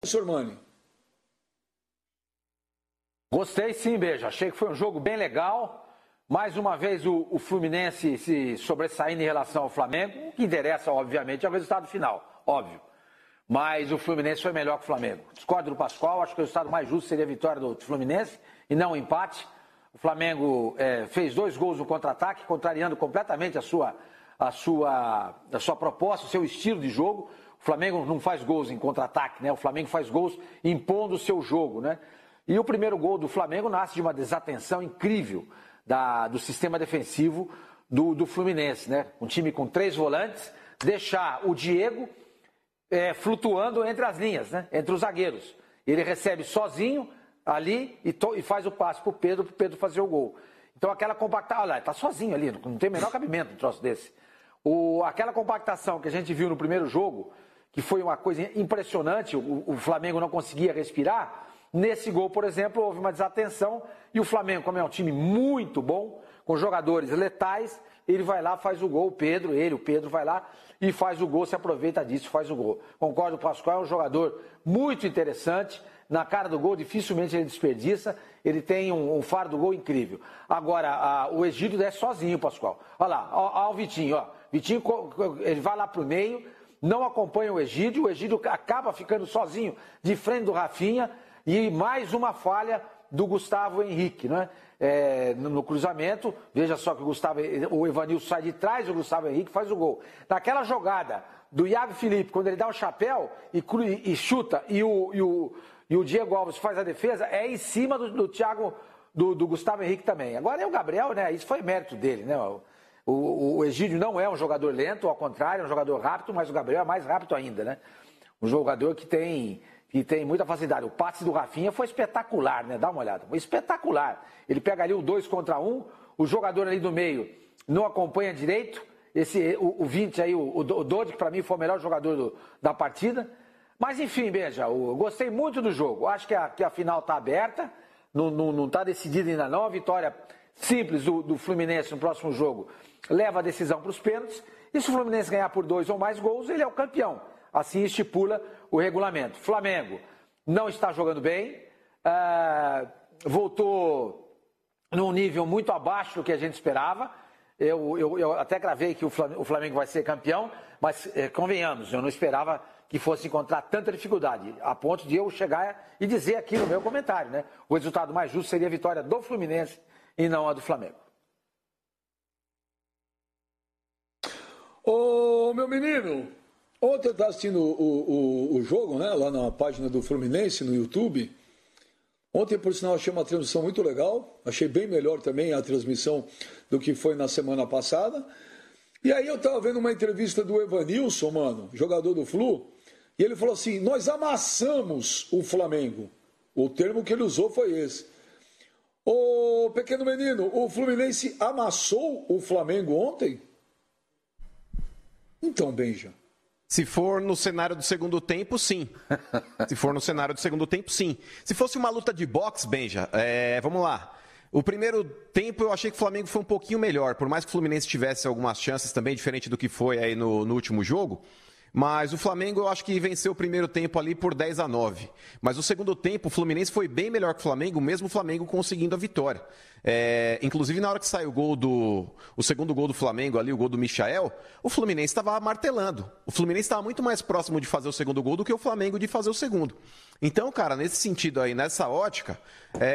Sormani. Gostei sim, Beija. Achei que foi um jogo bem legal. Mais uma vez o Fluminense se sobressaindo em relação ao Flamengo. O que interessa, obviamente, é o resultado final, óbvio. Mas o Fluminense foi melhor que o Flamengo. Discordo do Pascoal, acho que o resultado mais justo seria a vitória do Fluminense e não o empate. O Flamengo fez 2 gols no contra-ataque, contrariando completamente a sua proposta, o seu estilo de jogo. O Flamengo não faz gols em contra-ataque, né? O Flamengo faz gols impondo o seu jogo, né? E o primeiro gol do Flamengo nasce de uma desatenção incrível do sistema defensivo do Fluminense, né? Um time com 3 volantes, deixar o Diego flutuando entre as linhas, né? Entre os zagueiros. Ele recebe sozinho ali e faz o passe para o Pedro fazer o gol. Então aquela compactação, olha lá, está sozinho ali, não tem o menor cabimento um troço desse. Aquela compactação que a gente viu no primeiro jogo, que foi uma coisa impressionante, o Flamengo não conseguia respirar. Nesse gol, por exemplo, houve uma desatenção e o Flamengo, como é um time muito bom, com jogadores letais, ele vai lá, faz o gol, o Pedro vai lá e faz o gol, se aproveita disso, faz o gol. Concordo, o Pascoal é um jogador muito interessante, na cara do gol dificilmente ele desperdiça, ele tem um faro do gol incrível. Agora, o Egídio é sozinho, Pascoal. Olha lá, olha o Vitinho, ó. Vitinho, ele vai lá pro meio, não acompanha o Egídio acaba ficando sozinho de frente do Rafinha. E mais uma falha do Gustavo Henrique, né? No cruzamento. Veja só que o Evanilson sai de trás, o Gustavo Henrique faz o gol. Naquela jogada do Iago Felipe, quando ele dá o chapéu e chuta, e o Diego Alves faz a defesa, é em cima do Thiago, do Gustavo Henrique também. Agora é o Gabriel, né? Isso foi mérito dele, né? O Egídio não é um jogador lento, ao contrário, é um jogador rápido, mas o Gabriel é mais rápido ainda, né? Um jogador que tem muita facilidade. O passe do Rafinha foi espetacular, né? Dá uma olhada. Foi espetacular. Ele pega ali o 2 contra 1, o jogador ali do meio não acompanha direito. O 20 aí, o Dodi, que para mim foi o melhor jogador da partida. Mas enfim, Beija, eu gostei muito do jogo. Acho que a final está aberta, não está decidida ainda não. A vitória simples do Fluminense no próximo jogo leva a decisão para os pênaltis. E se o Fluminense ganhar por 2 ou mais gols, ele é o campeão. Assim estipula o regulamento. Flamengo não está jogando bem, voltou num nível muito abaixo do que a gente esperava. Eu até gravei que o Flamengo vai ser campeão, mas convenhamos, eu não esperava que fosse encontrar tanta dificuldade, a ponto de eu chegar e dizer aqui no meu comentário, né? O resultado mais justo seria a vitória do Fluminense e não a do Flamengo. Ô, meu menino, ontem eu estava assistindo o jogo, né, lá na página do Fluminense, no YouTube. Ontem, por sinal, achei uma transmissão muito legal. Achei bem melhor também a transmissão do que foi na semana passada. E aí eu estava vendo uma entrevista do Evanilson, mano, jogador do Flu, e ele falou assim, nós amassamos o Flamengo. O termo que ele usou foi esse. Ô, pequeno menino, o Fluminense amassou o Flamengo ontem? Então, Benja. Se for no cenário do segundo tempo, sim. Se for no cenário do segundo tempo, sim. Se fosse uma luta de boxe, Benja, vamos lá. O primeiro tempo eu achei que o Flamengo foi um pouquinho melhor, por mais que o Fluminense tivesse algumas chances também, diferente do que foi aí no último jogo. Mas o Flamengo eu acho que venceu o primeiro tempo ali por 10-9. Mas o segundo tempo o Fluminense foi bem melhor que o Flamengo, mesmo o Flamengo conseguindo a vitória. Inclusive na hora que saiu o segundo gol do Flamengo ali, o gol do Michael, o Fluminense estava martelando. O Fluminense estava muito mais próximo de fazer o segundo gol do que o Flamengo de fazer o segundo. Então, cara, nesse sentido aí, nessa ótica,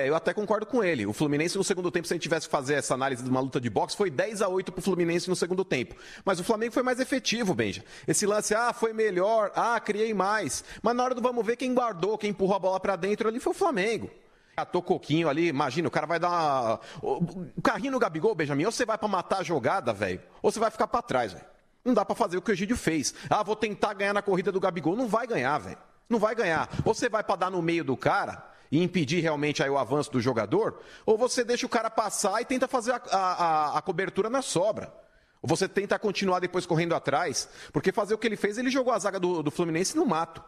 eu até concordo com ele. O Fluminense no segundo tempo, se a gente tivesse que fazer essa análise de uma luta de boxe, foi 10-8 pro Fluminense no segundo tempo. Mas o Flamengo foi mais efetivo, Benja. Esse lance, foi melhor, criei mais. Mas na hora do vamos ver, quem guardou, quem empurrou a bola pra dentro ali foi o Flamengo. Catou coquinho ali, imagina, o cara vai dar o carrinho no Gabigol, Benjamin, ou você vai pra matar a jogada, velho, ou você vai ficar pra trás, velho. Não dá pra fazer o que o Egídio fez. Vou tentar ganhar na corrida do Gabigol. Não vai ganhar, velho. Não vai ganhar. Ou você vai pra dar no meio do cara e impedir realmente aí o avanço do jogador, ou você deixa o cara passar e tenta fazer a cobertura na sobra. Ou você tenta continuar depois correndo atrás, porque fazer o que ele fez, ele jogou a zaga do Fluminense no mato.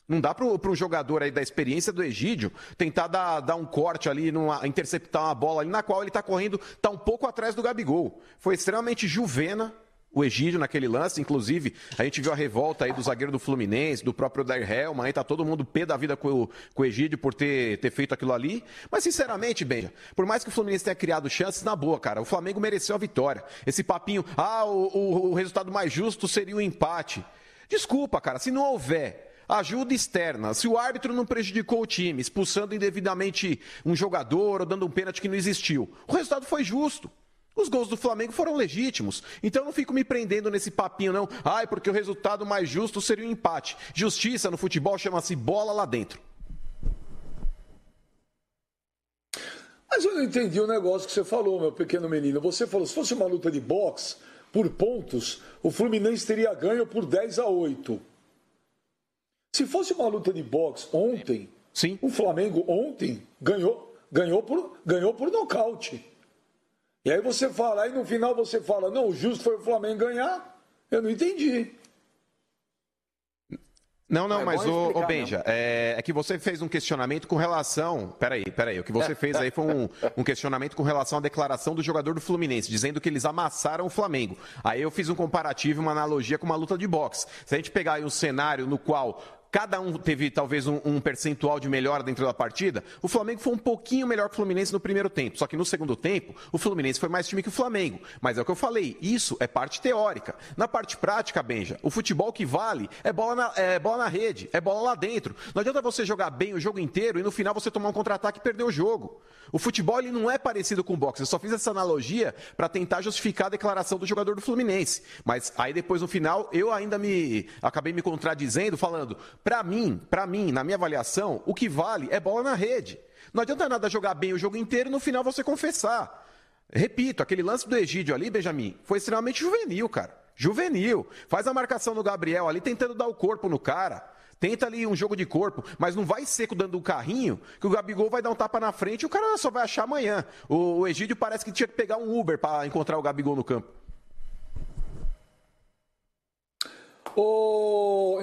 Não dá para um jogador aí da experiência do Egídio tentar dar um corte ali, interceptar uma bola ali na qual ele está correndo, está um pouco atrás do Gabigol. Foi extremamente juvena o Egídio naquele lance, inclusive, a gente viu a revolta aí do zagueiro do Fluminense, do próprio Odair Helman, aí tá todo mundo pé da vida com o Egídio por ter feito aquilo ali. Mas, sinceramente, Benja, por mais que o Fluminense tenha criado chances, na boa, cara, o Flamengo mereceu a vitória. Esse papinho, o resultado mais justo seria o empate. Desculpa, cara, se não houver ajuda externa, se o árbitro não prejudicou o time, expulsando indevidamente um jogador ou dando um pênalti que não existiu, o resultado foi justo. Os gols do Flamengo foram legítimos. Então eu não fico me prendendo nesse papinho, não. Porque o resultado mais justo seria um empate. Justiça no futebol chama-se bola lá dentro. Mas eu não entendi o negócio que você falou, meu pequeno menino. Você falou, se fosse uma luta de boxe, por pontos, o Fluminense teria ganho por 10-8. Se fosse uma luta de boxe ontem, sim, o Flamengo ontem ganhou por nocaute. E aí você fala, aí no final você fala, não, o justo foi o Flamengo ganhar. Eu não entendi. Não, mas ô Benja, é que você fez um questionamento com relação... Peraí, o que você fez aí foi um questionamento com relação à declaração do jogador do Fluminense, dizendo que eles amassaram o Flamengo. Aí eu fiz um comparativo, uma analogia com uma luta de boxe. Se a gente pegar aí um cenário no qual cada um teve talvez um percentual de melhora dentro da partida, o Flamengo foi um pouquinho melhor que o Fluminense no primeiro tempo. Só que no segundo tempo, o Fluminense foi mais time que o Flamengo. Mas é o que eu falei, isso é parte teórica. Na parte prática, Benja, o futebol que vale é bola na rede, é bola lá dentro. Não adianta você jogar bem o jogo inteiro e no final você tomar um contra-ataque e perder o jogo. O futebol ele não é parecido com o boxe. Eu só fiz essa analogia para tentar justificar a declaração do jogador do Fluminense. Mas aí depois no final eu ainda acabei me contradizendo falando, para mim, na minha avaliação, o que vale é bola na rede. Não adianta nada jogar bem o jogo inteiro e no final você confessar. Repito, aquele lance do Egídio ali, Benjamin, foi extremamente juvenil, cara. Juvenil. Faz a marcação do Gabriel ali tentando dar o corpo no cara. Tenta ali um jogo de corpo, mas não vai seco dando um carrinho, que o Gabigol vai dar um tapa na frente e o cara só vai achar amanhã. O Egídio parece que tinha que pegar um Uber para encontrar o Gabigol no campo.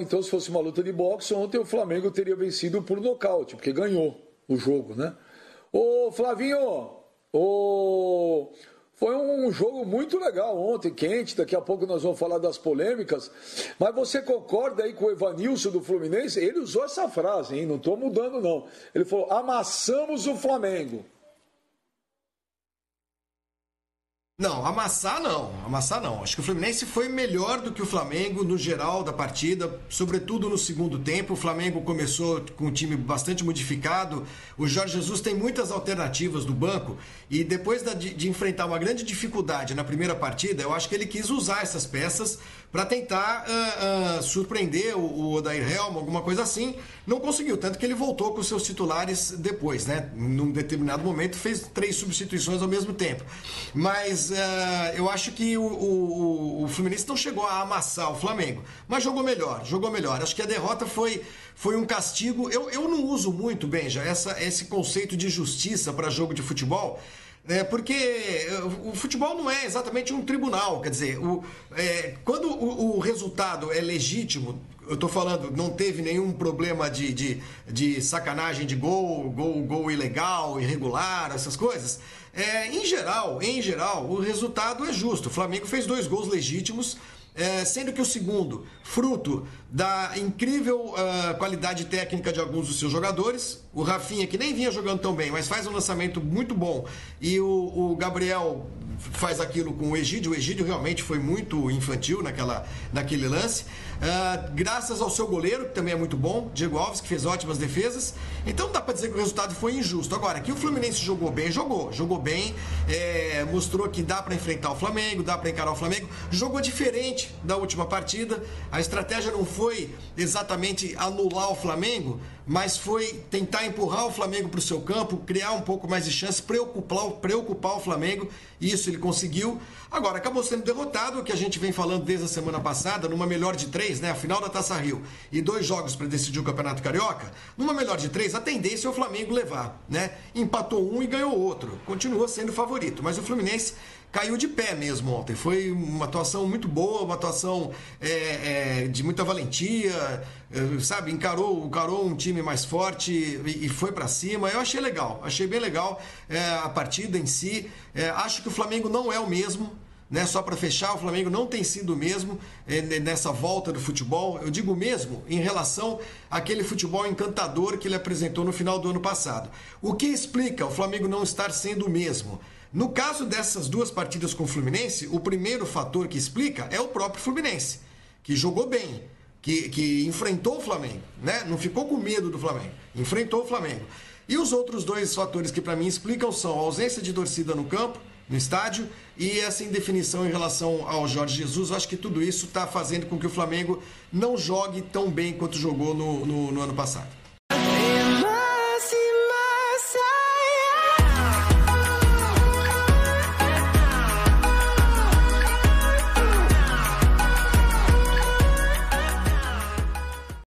Então, se fosse uma luta de boxe, ontem o Flamengo teria vencido por nocaute, porque ganhou o jogo, né? Flavinho, foi um jogo muito legal ontem, quente, daqui a pouco nós vamos falar das polêmicas, mas você concorda aí com o Evanilson do Fluminense? Ele usou essa frase, hein? Não estou mudando não. Ele falou, amassamos o Flamengo. Não, amassar não. Acho que o Fluminense foi melhor do que o Flamengo no geral da partida, sobretudo no segundo tempo. O Flamengo começou com um time bastante modificado. O Jorge Jesus tem muitas alternativas do banco e depois de enfrentar uma grande dificuldade na primeira partida, eu acho que ele quis usar essas peças para tentar surpreender o Odair Helman, alguma coisa assim. Não conseguiu, tanto que ele voltou com os seus titulares depois, né? Num determinado momento fez 3 substituições ao mesmo tempo. Mas eu acho que o Fluminense não chegou a amassar o Flamengo, mas jogou melhor. Acho que a derrota foi um castigo. Eu não uso muito, Benja, esse conceito de justiça para jogo de futebol, porque o futebol não é exatamente um tribunal. Quer dizer, quando o resultado é legítimo, eu estou falando, não teve nenhum problema de sacanagem de gol ilegal, irregular, essas coisas. Em geral, o resultado é justo. O Flamengo fez 2 gols legítimos, sendo que o segundo, fruto da incrível qualidade técnica de alguns dos seus jogadores. O Rafinha, que nem vinha jogando tão bem, mas faz um lançamento muito bom. E o Gabriel faz aquilo com o Egídio. O Egídio realmente foi muito infantil naquele lance. Graças ao seu goleiro, que também é muito bom, Diego Alves, que fez ótimas defesas. Então não dá para dizer que o resultado foi injusto. Agora, que o Fluminense jogou bem, jogou bem, mostrou que dá para enfrentar o Flamengo, dá para encarar o Flamengo. Jogou diferente da última partida. A estratégia não foi exatamente anular o Flamengo, mas foi tentar empurrar o Flamengo para o seu campo, criar um pouco mais de chance, preocupar o Flamengo, e isso ele conseguiu. Agora, acabou sendo derrotado, o que a gente vem falando desde a semana passada, numa melhor de 3, né, a final da Taça Rio, e 2 jogos para decidir o Campeonato Carioca. Numa melhor de 3, a tendência é o Flamengo levar, né? Empatou um e ganhou outro, continua sendo favorito, mas o Fluminense caiu de pé mesmo ontem. Foi uma atuação muito boa, uma atuação de muita valentia, sabe? Encarou um time mais forte e foi para cima. Eu achei legal, achei bem legal a partida em si. Acho que o Flamengo não é o mesmo. né? Só para fechar, o Flamengo não tem sido o mesmo nessa volta do futebol. Eu digo mesmo em relação àquele futebol encantador que ele apresentou no final do ano passado. O que explica o Flamengo não estar sendo o mesmo? No caso dessas duas partidas com o Fluminense, o primeiro fator que explica é o próprio Fluminense, que jogou bem, que enfrentou o Flamengo, né? Não ficou com medo do Flamengo, enfrentou o Flamengo. E os outros dois fatores que para mim explicam são a ausência de torcida no campo, no estádio, e essa indefinição em relação ao Jorge Jesus. Eu acho que tudo isso está fazendo com que o Flamengo não jogue tão bem quanto jogou no ano passado.